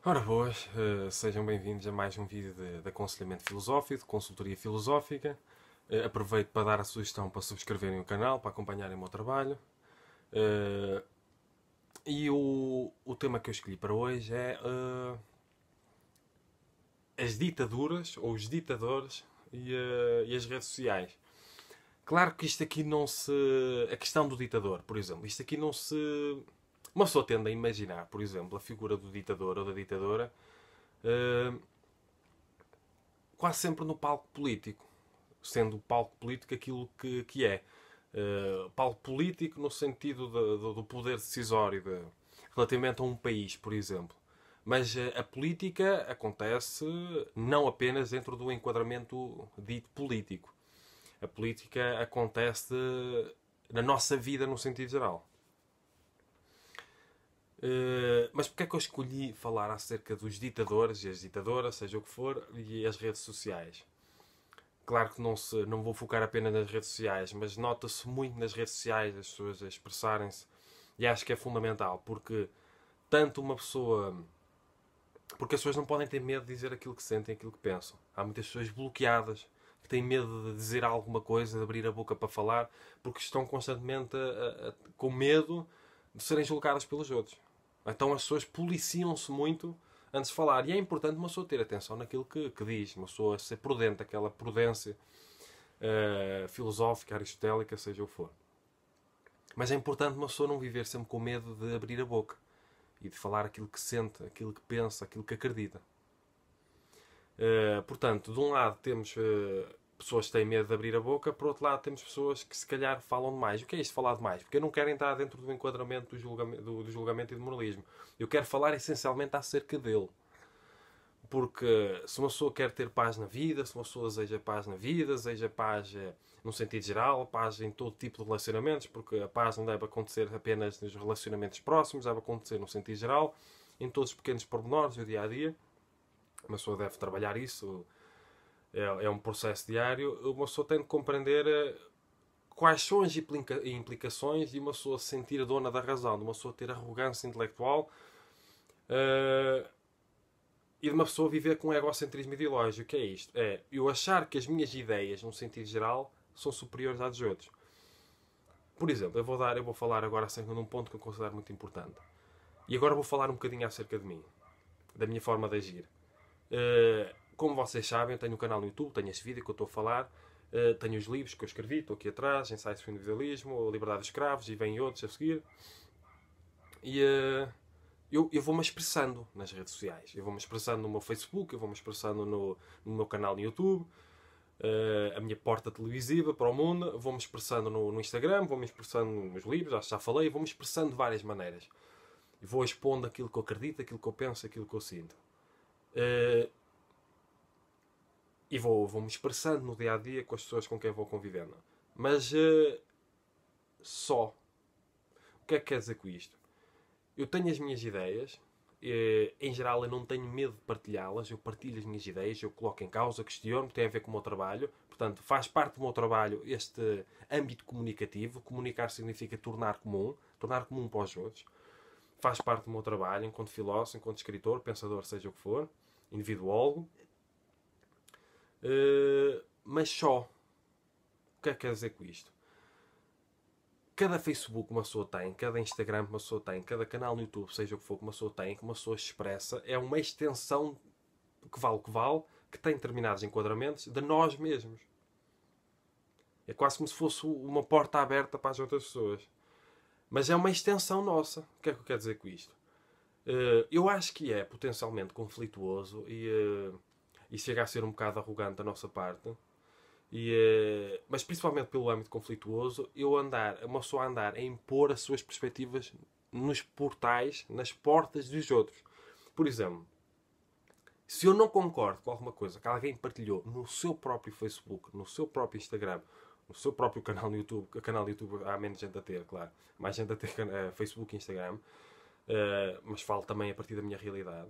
Ora boas, sejam bem-vindos a mais um vídeo de aconselhamento filosófico, de consultoria filosófica. Aproveito para dar a sugestão para subscreverem o canal, para acompanharem o meu trabalho. E o tema que eu escolhi para hoje é as ditaduras, ou os ditadores, e as redes sociais. Claro que isto aqui não se... A questão do ditador, por exemplo, isto aqui não se... Uma pessoa tende a imaginar, por exemplo, a figura do ditador ou da ditadora quase sempre no palco político, sendo o palco político aquilo que é. Palco político no sentido do poder decisório relativamente a um país, por exemplo. Mas a política acontece não apenas dentro do enquadramento dito político. A política acontece na nossa vida no sentido geral. Mas porque é que eu escolhi falar acerca dos ditadores e as ditadoras, seja o que for, e as redes sociais? Claro que não vou focar apenas nas redes sociais, mas nota-se muito nas redes sociais as pessoas a expressarem-se e acho que é fundamental, porque tanto uma pessoa... Porque as pessoas não podem ter medo de dizer aquilo que sentem, aquilo que pensam. Há muitas pessoas bloqueadas que têm medo de dizer alguma coisa, de abrir a boca para falar, porque estão constantemente com medo de serem julgadas pelos outros. Então as pessoas policiam-se muito antes de falar. E é importante uma pessoa ter atenção naquilo que diz, uma pessoa ser prudente, aquela prudência filosófica, aristotélica, seja o que for. Mas é importante uma pessoa não viver sempre com medo de abrir a boca e de falar aquilo que sente, aquilo que pensa, aquilo que acredita. Portanto, de um lado temos pessoas que têm medo de abrir a boca, por outro lado temos pessoas que se calhar falam demais. O que é isto de falar demais? Porque eu não quero entrar dentro do enquadramento do julgamento e do moralismo. Eu quero falar essencialmente acerca dele. Porque se uma pessoa quer ter paz na vida, se uma pessoa deseja paz na vida, deseja paz no sentido geral, paz em todo tipo de relacionamentos, porque a paz não deve acontecer apenas nos relacionamentos próximos, deve acontecer no sentido geral, em todos os pequenos pormenores do dia a dia. Uma pessoa deve trabalhar isso, é um processo diário. Uma pessoa tem de compreender quais são as implicações de uma pessoa se sentir a dona da razão, de uma pessoa ter arrogância intelectual e de uma pessoa viver com um egocentrismo ideológico. O que é isto? É eu achar que as minhas ideias, no sentido geral, são superiores às dos outros. Por exemplo, eu vou falar agora acerca de um ponto que eu considero muito importante. E agora vou falar um bocadinho acerca de mim, da minha forma de agir. Como vocês sabem, eu tenho um canal no YouTube, tenho este vídeo que eu estou a falar, tenho os livros que eu escrevi, estou aqui atrás, Ensaios sobre o Individualismo, A Liberdade dos Escravos, e vêm outros a seguir. E eu vou-me expressando nas redes sociais. Eu vou-me expressando no meu Facebook, eu vou-me expressando no meu canal no YouTube, a minha porta televisiva para o mundo, vou-me expressando no Instagram, vou-me expressando nos livros, já falei, vou-me expressando de várias maneiras. E vou expondo aquilo que eu acredito, aquilo que eu penso, aquilo que eu sinto. E vou-me expressando no dia a dia com as pessoas com quem vou convivendo. Mas só. O que é que quer dizer com isto? Eu tenho as minhas ideias. Em geral, eu não tenho medo de partilhá-las. Eu partilho as minhas ideias, eu coloco em causa, questiono, tem a ver com o meu trabalho. Portanto, faz parte do meu trabalho este âmbito comunicativo. Comunicar significa tornar comum para os outros. Faz parte do meu trabalho enquanto filósofo, enquanto escritor, pensador, seja o que for, individuólogo. Mas só. O que é que quer dizer com isto? Cada Facebook uma pessoa tem, cada Instagram uma pessoa tem, cada canal no YouTube, seja o que for que uma pessoa tem, que uma pessoa expressa, é uma extensão que vale o que vale, que tem determinados enquadramentos de nós mesmos. É quase como se fosse uma porta aberta para as outras pessoas. Mas é uma extensão nossa. O que é que eu quero dizer com isto? Eu acho que é potencialmente conflituoso e chega a ser um bocado arrogante da nossa parte. Mas principalmente pelo âmbito conflituoso, uma pessoa andar a impor as suas perspectivas nos portais, nas portas dos outros. Por exemplo, se eu não concordo com alguma coisa que alguém partilhou no seu próprio Facebook, no seu próprio Instagram, no seu próprio canal no YouTube, canal do YouTube há menos gente a ter, claro, mais gente a ter Facebook e Instagram, mas falo também a partir da minha realidade.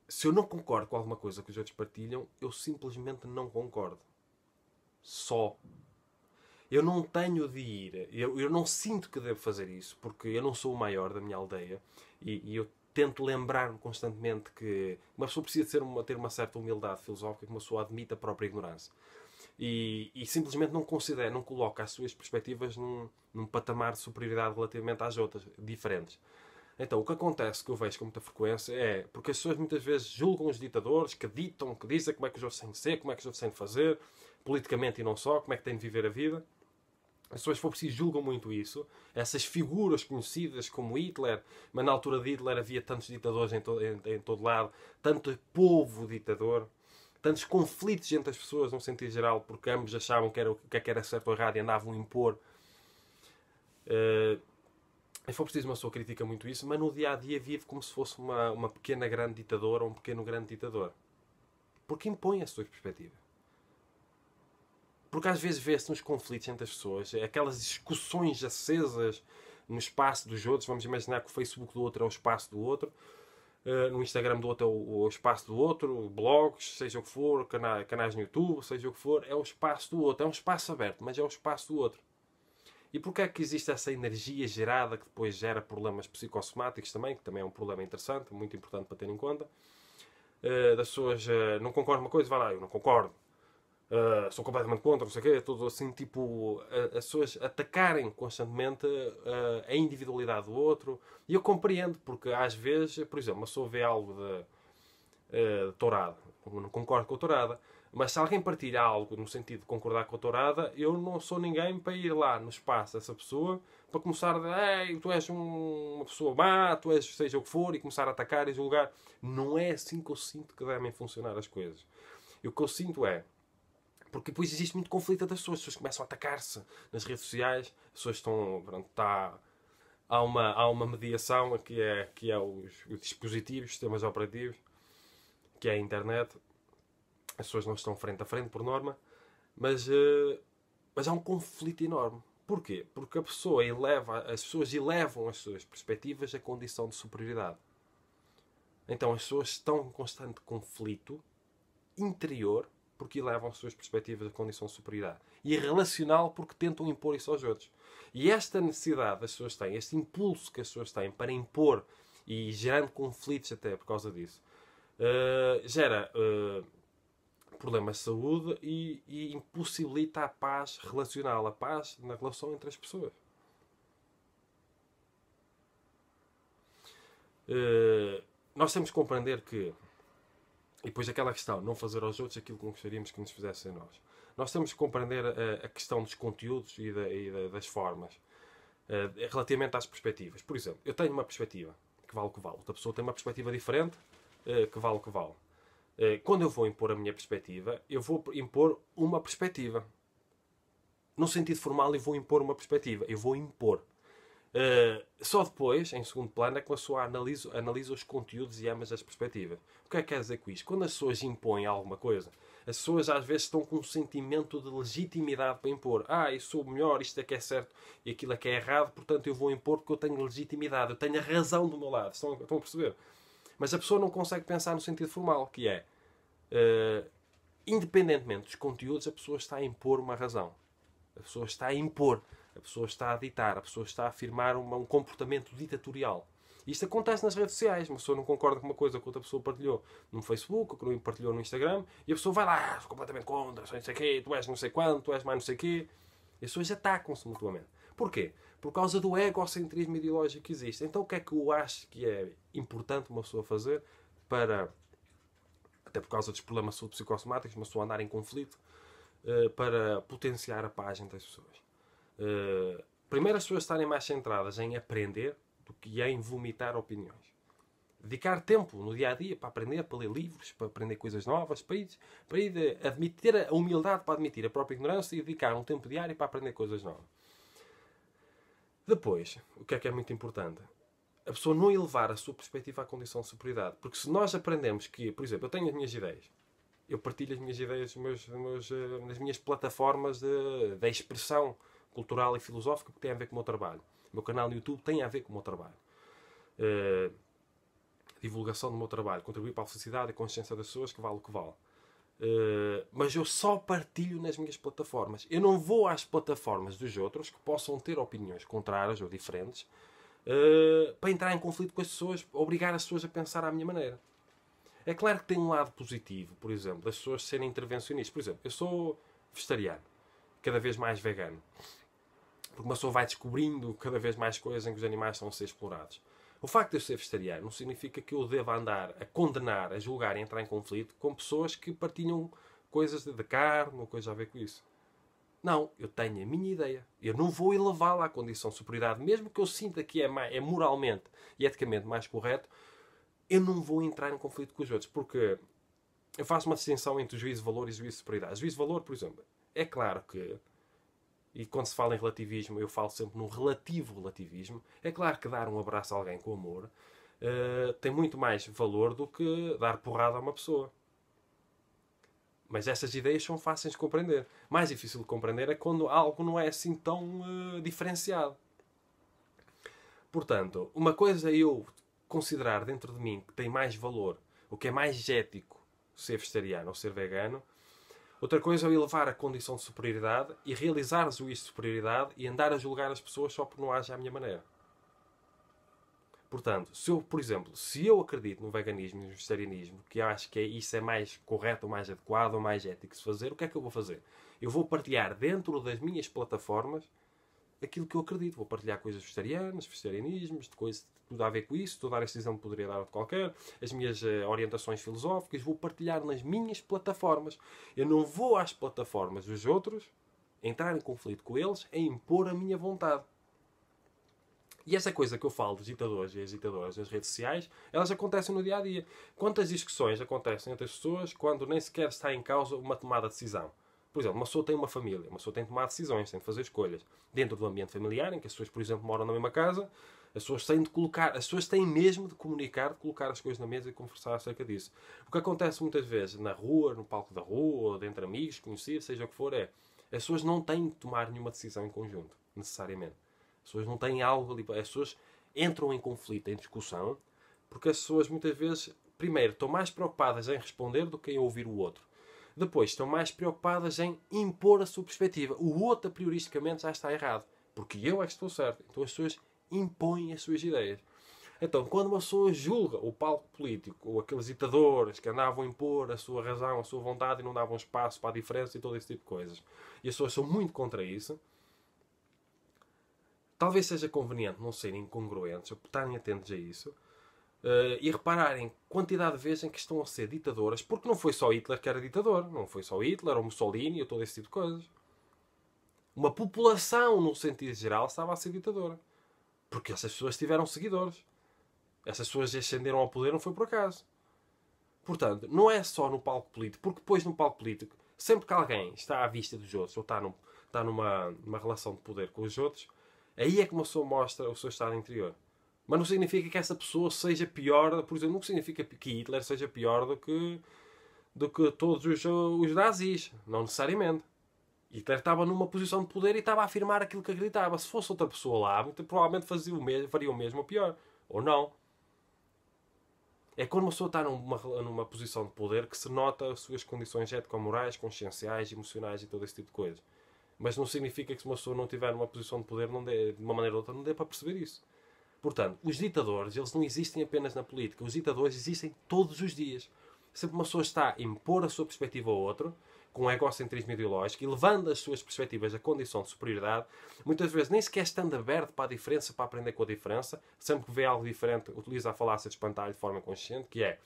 Se eu não concordo com alguma coisa que os outros partilham, eu simplesmente não concordo. Só. Eu não tenho de ir. Eu não sinto que devo fazer isso, porque eu não sou o maior da minha aldeia e eu tento lembrar-me constantemente que uma pessoa precisa ter uma certa humildade filosófica, que uma pessoa admite a própria ignorância. E simplesmente não considera, não coloca as suas perspectivas num patamar de superioridade relativamente às outras, diferentes. Então, o que acontece, que eu vejo com muita frequência, é porque as pessoas muitas vezes julgam os ditadores, que ditam, que dizem como é que os outros têm de ser, como é que os outros têm de fazer, politicamente e não só, como é que têm de viver a vida. As pessoas, se for preciso, julgam muito isso. Essas figuras conhecidas como Hitler, mas na altura de Hitler havia tantos ditadores em todo lado, tanto povo ditador, tantos conflitos entre as pessoas, num sentido geral, porque ambos achavam que era, o que era certo ou errado e andavam a impor. Se for preciso, uma pessoa critica muito isso, mas no dia a dia vive como se fosse uma pequena grande ditadora ou um pequeno grande ditador. Porque impõe a sua perspectiva. Porque às vezes vê-se nos conflitos entre as pessoas, aquelas discussões acesas no espaço dos outros. Vamos imaginar que o Facebook do outro é o espaço do outro, no Instagram do outro é o espaço do outro, blogs, seja o que for, canais no YouTube, seja o que for, é o espaço do outro. É um espaço aberto, mas é o espaço do outro. E porquê é que existe essa energia gerada que depois gera problemas psicossomáticos também, que também é um problema interessante, muito importante para ter em conta? Das pessoas não concordam com uma coisa, vai lá, eu não concordo. Sou completamente contra, não sei o quê, tudo assim, tipo, as pessoas atacarem constantemente a individualidade do outro. E eu compreendo, porque às vezes, por exemplo, uma pessoa vê algo de tourada, eu não concordo com a tourada, mas se alguém partilha algo no sentido de concordar com a tourada, eu não sou ninguém para ir lá no espaço dessa pessoa para começar a dizer, ei, tu és uma pessoa má, tu és seja o que for, e começar a atacar e julgar. Não é assim que eu sinto que devem funcionar as coisas. E o que eu sinto é, porque depois existe muito conflito das pessoas, as pessoas começam a atacar-se nas redes sociais, as pessoas estão, pronto, há uma mediação que é os dispositivos, sistemas operativos, que é a internet. As pessoas não estão frente a frente, por norma, mas há um conflito enorme. Porquê? Porque as pessoas elevam as suas perspectivas à condição de superioridade. Então as pessoas estão em constante conflito interior porque elevam as suas perspectivas à condição de superioridade. E relacional porque tentam impor isso aos outros. E esta necessidade das pessoas têm, este impulso que as pessoas têm para impor e gerando conflitos até por causa disso, gera problemas de saúde e impossibilita a paz relacional, a paz na relação entre as pessoas. Nós temos que compreender que, e depois aquela questão, não fazer aos outros aquilo que não gostaríamos que nos fizessem a nós. Nós temos que compreender a questão dos conteúdos e das formas, relativamente às perspectivas. Por exemplo, eu tenho uma perspectiva que vale o que vale. Outra pessoa tem uma perspectiva diferente que vale o que vale. Quando eu vou impor a minha perspectiva, eu vou impor uma perspectiva. No sentido formal, eu vou impor uma perspectiva. Eu vou impor. Só depois, em segundo plano, é que a pessoa analisa os conteúdos e ambas as perspectivas. O que é que quer dizer com isto? Quando as pessoas impõem alguma coisa, as pessoas às vezes estão com um sentimento de legitimidade para impor. Eu sou o melhor, isto é que é certo e aquilo é que é errado, portanto eu vou impor porque eu tenho legitimidade, eu tenho a razão do meu lado. Estão a perceber? Mas a pessoa não consegue pensar no sentido formal, que é, independentemente dos conteúdos, a pessoa está a impor uma razão. A pessoa está a impor. A pessoa está a ditar. A pessoa está a afirmar um comportamento ditatorial. Isto acontece nas redes sociais. Uma pessoa não concorda com uma coisa que outra pessoa partilhou no Facebook, ou que partilhou no Instagram, e a pessoa vai lá, sou completamente contra, não sei o quê, tu és não sei quanto, tu és mais não sei o quê. E as pessoas atacam-se mutuamente. Porquê? Por causa do egocentrismo ideológico que existe. Então o que é que eu acho que é importante uma pessoa fazer para, até por causa dos problemas de saúde psicossomáticos, uma pessoa andar em conflito, para potenciar a paz entre as pessoas? Primeiro, as pessoas estarem mais centradas em aprender do que em vomitar opiniões. Dedicar tempo no dia a dia para aprender, para ler livros, para aprender coisas novas, para ir admitir a humildade para admitir a própria ignorância e dedicar um tempo diário para aprender coisas novas. Depois, o que é muito importante? A pessoa não elevar a sua perspectiva à condição de superioridade. Porque se nós aprendemos que, por exemplo, eu tenho as minhas ideias, eu partilho as minhas ideias nas minhas plataformas de expressão cultural e filosófica que têm a ver com o meu trabalho. O meu canal no YouTube tem a ver com o meu trabalho. Divulgação do meu trabalho, contribuir para a felicidade e consciência das pessoas, que vale o que vale. Mas eu só partilho nas minhas plataformas. Eu não vou às plataformas dos outros que possam ter opiniões contrárias ou diferentes, para entrar em conflito com as pessoas, obrigar as pessoas a pensar à minha maneira. É claro que tem um lado positivo, por exemplo, das pessoas serem intervencionistas. Por exemplo, eu sou vegetariano, cada vez mais vegano. Porque uma pessoa vai descobrindo cada vez mais coisas em que os animais estão a ser explorados. O facto de eu ser vegetariano não significa que eu deva andar a condenar, a julgar e entrar em conflito com pessoas que partilham coisas de carne ou coisa a ver com isso. Não, eu tenho a minha ideia. Eu não vou elevá-la à condição de superioridade, mesmo que eu sinta que é moralmente e eticamente mais correto, eu não vou entrar em conflito com os outros, porque eu faço uma distinção entre o juízo de valor e o juízo de superioridade. O juízo de valor, por exemplo, é claro que, e quando se fala em relativismo, eu falo sempre no relativo relativismo, é claro que dar um abraço a alguém com amor tem muito mais valor do que dar porrada a uma pessoa. Mas essas ideias são fáceis de compreender. Mais difícil de compreender é quando algo não é assim tão diferenciado. Portanto, uma coisa é eu considerar dentro de mim que tem mais valor, o que é mais ético, ser vegetariano ou ser vegano. Outra coisa é eu elevar a condição de superioridade e realizar o juízo de superioridade e andar a julgar as pessoas só por não agir à minha maneira. Portanto, se eu, por exemplo, se eu acredito no veganismo e no vegetarianismo, que eu acho que isso é mais correto, ou mais adequado, ou mais ético de se fazer, o que é que eu vou fazer? Eu vou partilhar dentro das minhas plataformas aquilo que eu acredito. Vou partilhar coisas vegetarianas, vegetarianismos, de coisas tudo a ver com isso. Estou a dar este exemplo, poderia dar de qualquer. As minhas orientações filosóficas, vou partilhar nas minhas plataformas. Eu não vou às plataformas dos outros, entrar em conflito com eles, a impor a minha vontade. E essa coisa que eu falo dos ditadores e as ditadoras nas redes sociais, elas acontecem no dia a dia. Quantas discussões acontecem entre as pessoas quando nem sequer está em causa uma tomada de decisão? Por exemplo, uma pessoa tem uma família, uma pessoa tem de tomar decisões, tem de fazer escolhas. Dentro do ambiente familiar, em que as pessoas, por exemplo, moram na mesma casa, as pessoas têm de colocar, as pessoas têm mesmo de comunicar, de colocar as coisas na mesa e conversar acerca disso. O que acontece muitas vezes na rua, no palco da rua, ou entre amigos, conhecidos, seja o que for, é as pessoas não têm de tomar nenhuma decisão em conjunto, necessariamente. As pessoas não têm algo ali. As pessoas entram em conflito, em discussão, porque as pessoas muitas vezes, primeiro, estão mais preocupadas em responder do que em ouvir o outro. Depois, estão mais preocupadas em impor a sua perspectiva. O outro, a prioristicamente, já está errado. Porque eu é que estou certo. Então as pessoas impõem as suas ideias. Então, quando uma pessoa julga o palco político, ou aqueles ditadores que andavam a impor a sua razão, a sua vontade e não davam espaço para a diferença e todo esse tipo de coisas, e as pessoas são muito contra isso, talvez seja conveniente não serem incongruentes, ou estarem atentos a isso, e repararem quantidade de vezes em que estão a ser ditadoras, porque não foi só Hitler que era ditador, não foi só Hitler, ou Mussolini, ou todo esse tipo de coisas. Uma população, no sentido geral, estava a ser ditadora. Porque essas pessoas tiveram seguidores. Essas pessoas ascenderam ao poder, não foi por acaso. Portanto, não é só no palco político, porque depois no palco político, sempre que alguém está à vista dos outros, ou está numa relação de poder com os outros, aí é que uma pessoa mostra o seu estado interior. Mas não significa que essa pessoa seja pior, por exemplo, não significa que Hitler seja pior do que todos os nazis. Não necessariamente. Hitler estava numa posição de poder e estava a afirmar aquilo que acreditava. Se fosse outra pessoa lá, provavelmente faria o mesmo ou pior. Ou não. É quando uma pessoa está numa posição de poder que se nota as suas condições ético-morais, conscienciais, emocionais e todo esse tipo de coisas. Mas não significa que se uma pessoa não estiver numa posição de poder, de uma maneira ou outra, não dê para perceber isso. Portanto, os ditadores, eles não existem apenas na política. Os ditadores existem todos os dias. Sempre uma pessoa está a impor a sua perspectiva ao outro, com um egocentrismo ideológico, e levando as suas perspectivas à condição de superioridade, muitas vezes nem sequer estando aberto para a diferença, para aprender com a diferença, sempre que vê algo diferente, utiliza a falácia de espantalho de forma consciente, que é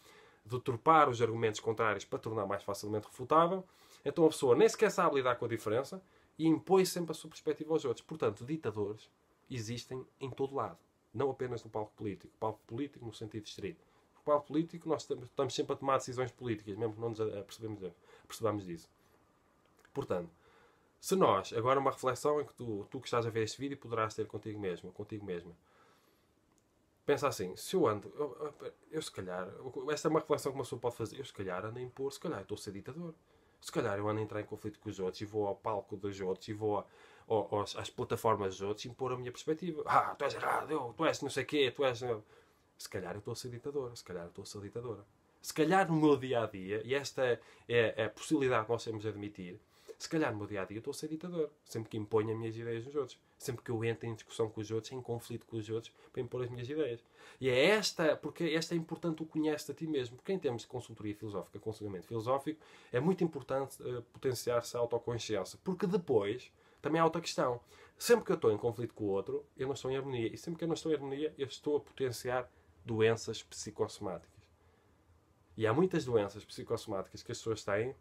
deturpar os argumentos contrários para tornar mais facilmente refutável. Então a pessoa nem sequer sabe lidar com a diferença e impõe sempre a sua perspectiva aos outros. Portanto, ditadores existem em todo lado. Não apenas no palco político. Palco político no sentido estrito. No palco político nós estamos sempre a tomar decisões políticas, mesmo que não nos apercebamos disso. Portanto, se nós, agora uma reflexão em que tu que estás a ver este vídeo poderás ter contigo mesmo, contigo mesma. Pensa assim, se eu ando, eu se calhar, esta é uma reflexão que uma pessoa pode fazer, eu se calhar ando a impor, se calhar eu estou a ser ditador. Se calhar eu ando a entrar em conflito com os outros e vou ao palco dos outros e vou às plataformas dos outros e impor a minha perspectiva. Ah, tu és errado, tu és não sei o quê, tu és... Se calhar eu estou a ser ditador, se calhar eu estou a ser ditadora. Se calhar no meu dia-a-dia, e esta é a possibilidade que nós temos de admitir, Se calhar no meu dia-a-dia eu estou a ser ditador. Sempre que imponho as minhas ideias nos outros. Sempre que eu entro em discussão com os outros, em conflito com os outros, para impor as minhas ideias. E é esta, porque esta é importante, o conhece a ti mesmo. Porque em termos de consultoria filosófica, aconselhamento filosófico, é muito importante potenciar-se a autoconsciência. Porque depois, também há outra questão. Sempre que eu estou em conflito com o outro, eu não estou em harmonia. E sempre que eu não estou em harmonia, eu estou a potenciar doenças psicossomáticas. E há muitas doenças psicossomáticas que as pessoas têm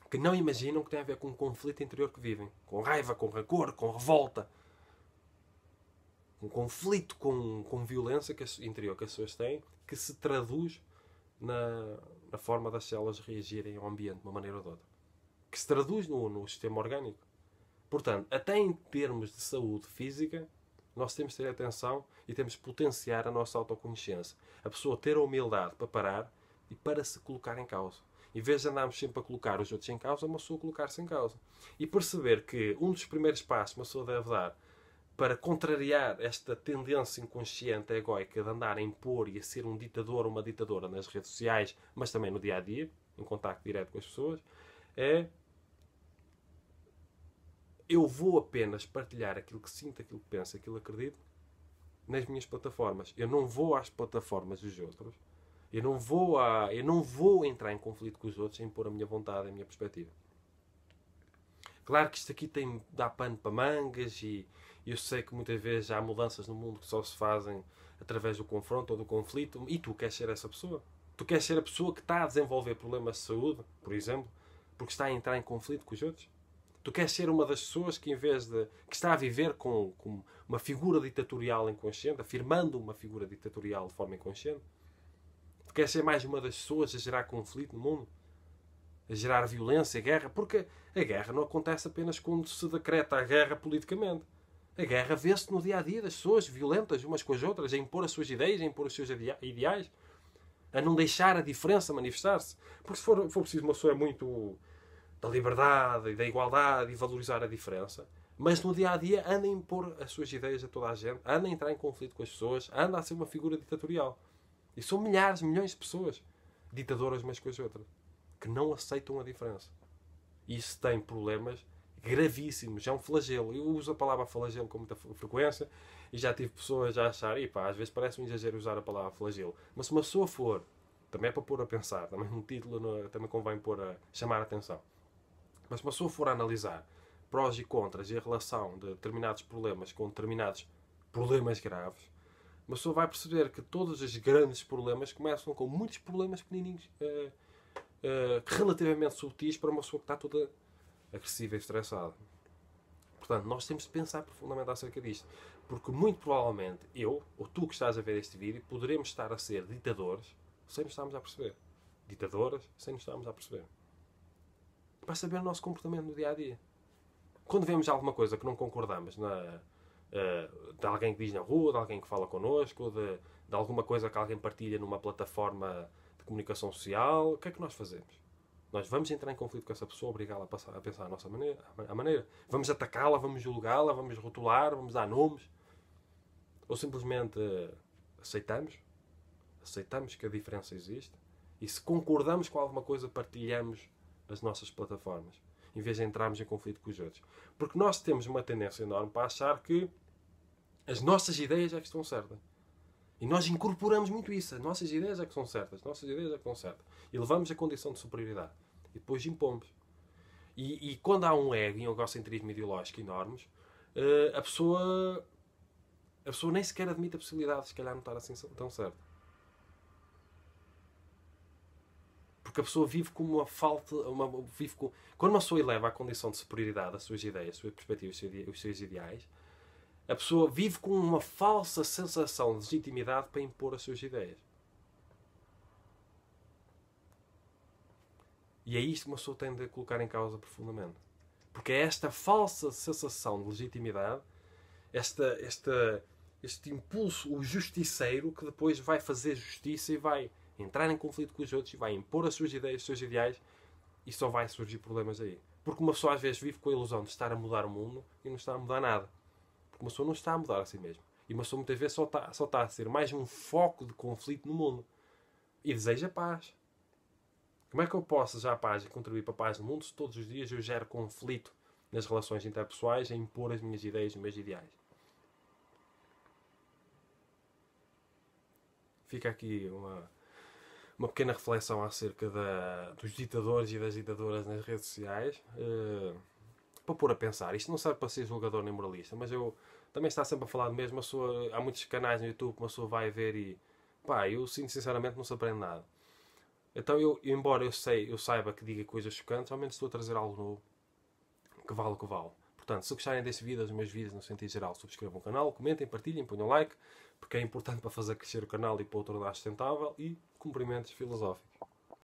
que não imaginam que têm a ver com um conflito interior que vivem. Com raiva, com rancor, com revolta. Um conflito com violência interior que as pessoas têm, que se traduz na forma das células reagirem ao ambiente de uma maneira ou de outra. Que se traduz no sistema orgânico. Portanto, até em termos de saúde física, nós temos de ter atenção e temos de potenciar a nossa autoconsciência. A pessoa ter a humildade para parar e para se colocar em causa. Em vez de andarmos sempre a colocar os outros em causa, uma pessoa colocar-se em causa. E perceber que um dos primeiros passos que uma pessoa deve dar para contrariar esta tendência inconsciente egóica de andar a impor e a ser um ditador ou uma ditadora nas redes sociais, mas também no dia-a-dia, em contacto direto com as pessoas, é: eu vou apenas partilhar aquilo que sinto, aquilo que penso, aquilo que acredito nas minhas plataformas. Eu não vou às plataformas dos outros. Eu não vou entrar em conflito com os outros sem impor a minha vontade, a minha perspectiva. Claro que isto aqui dá pano para mangas e eu sei que muitas vezes há mudanças no mundo que só se fazem através do confronto ou do conflito, e tu queres ser essa pessoa. Tu queres ser a pessoa que está a desenvolver problemas de saúde, por exemplo, porque está a entrar em conflito com os outros. Tu queres ser uma das pessoas que, que está a viver com uma figura ditatorial inconsciente, afirmando uma figura ditatorial de forma inconsciente. Tu queres ser mais uma das pessoas a gerar conflito no mundo, a gerar violência, guerra, porque a guerra não acontece apenas quando se decreta a guerra politicamente. A guerra vê-se no dia-a-dia das pessoas violentas umas com as outras, a impor as suas ideias, a impor os seus ideais, a não deixar a diferença manifestar-se. Porque se for preciso, uma pessoa é muito da liberdade e da igualdade e valorizar a diferença, mas no dia-a-dia anda a impor as suas ideias a toda a gente, anda a entrar em conflito com as pessoas, anda a ser uma figura ditatorial. E são milhares, milhões de pessoas ditadoras umas com as outras, que não aceitam a diferença. E isso tem problemas gravíssimos. É um flagelo. Eu uso a palavra flagelo com muita frequência e já tive pessoas a achar, e pá, às vezes parece um exagero usar a palavra flagelo. Mas se uma pessoa for, também é para pôr a pensar, também no título também convém pôr a chamar a atenção. Mas se uma pessoa for a analisar prós e contras e a relação de determinados problemas com determinados problemas graves, uma pessoa vai perceber que todos os grandes problemas começam com muitos problemas pequenininhos, relativamente subtis para uma pessoa que está toda agressiva e estressada. Portanto, nós temos de pensar profundamente acerca disto. Porque muito provavelmente eu, ou tu que estás a ver este vídeo, poderemos estar a ser ditadores sem nos estarmos a perceber. Ditadoras sem nos estarmos a perceber. Para saber o nosso comportamento no dia-a-dia. Quando vemos alguma coisa que não concordamos de alguém que diz na rua, de alguém que fala connosco, de alguma coisa que alguém partilha numa plataforma de comunicação social, o que é que nós fazemos? Nós vamos entrar em conflito com essa pessoa, obrigá-la a pensar a nossa maneira. Vamos atacá-la, vamos julgá-la, vamos rotular, vamos dar nomes. Ou simplesmente aceitamos que a diferença existe e se concordamos com alguma coisa, partilhamos as nossas plataformas, em vez de entrarmos em conflito com os outros. Porque nós temos uma tendência enorme para achar que as nossas ideias é que estão certas. E nós incorporamos muito isso. As nossas ideias é que são certas. As nossas ideias é que estão certas. E levamos a condição de superioridade. E depois impomos. E quando há um ego e um egocentrismo ideológico enormes, a pessoa nem sequer admite a possibilidade de se calhar não estar assim tão certa. Porque a pessoa vive com uma falta... Quando uma pessoa eleva a condição de superioridade as suas ideias, as suas perspectivas, os seus ideais, a pessoa vive com uma falsa sensação de legitimidade para impor as suas ideias. E é isto que uma pessoa tem de colocar em causa profundamente. Porque é esta falsa sensação de legitimidade, este impulso, o justiceiro, que depois vai fazer justiça e vai entrar em conflito com os outros e vai impor as suas ideias, os seus ideais, e só vai surgir problemas aí. Porque uma pessoa às vezes vive com a ilusão de estar a mudar o mundo e não está a mudar nada. Porque uma pessoa não está a mudar a si mesma. E uma pessoa muitas vezes só está a ser mais um foco de conflito no mundo. E deseja paz. Como é que eu posso já a página contribuir para a paz do mundo se todos os dias eu gero conflito nas relações interpessoais a impor as minhas ideias e os meus ideais? Fica aqui uma pequena reflexão acerca dos ditadores e das ditadoras nas redes sociais. Para pôr a pensar. Isto não serve para ser julgador nem moralista, mas eu também está sempre a falar do mesmo. Há muitos canais no YouTube que uma pessoa vai ver e pá, eu sinto sinceramente não se aprende nada. Então embora eu saiba que diga coisas chocantes, ao menos estou a trazer algo novo que vale o que vale. Portanto, se gostarem deste vídeo, dos meus vídeos no sentido geral, subscrevam o canal, comentem, partilhem, ponham like, porque é importante para fazer crescer o canal e para o tornar sustentável, e cumprimentos filosóficos.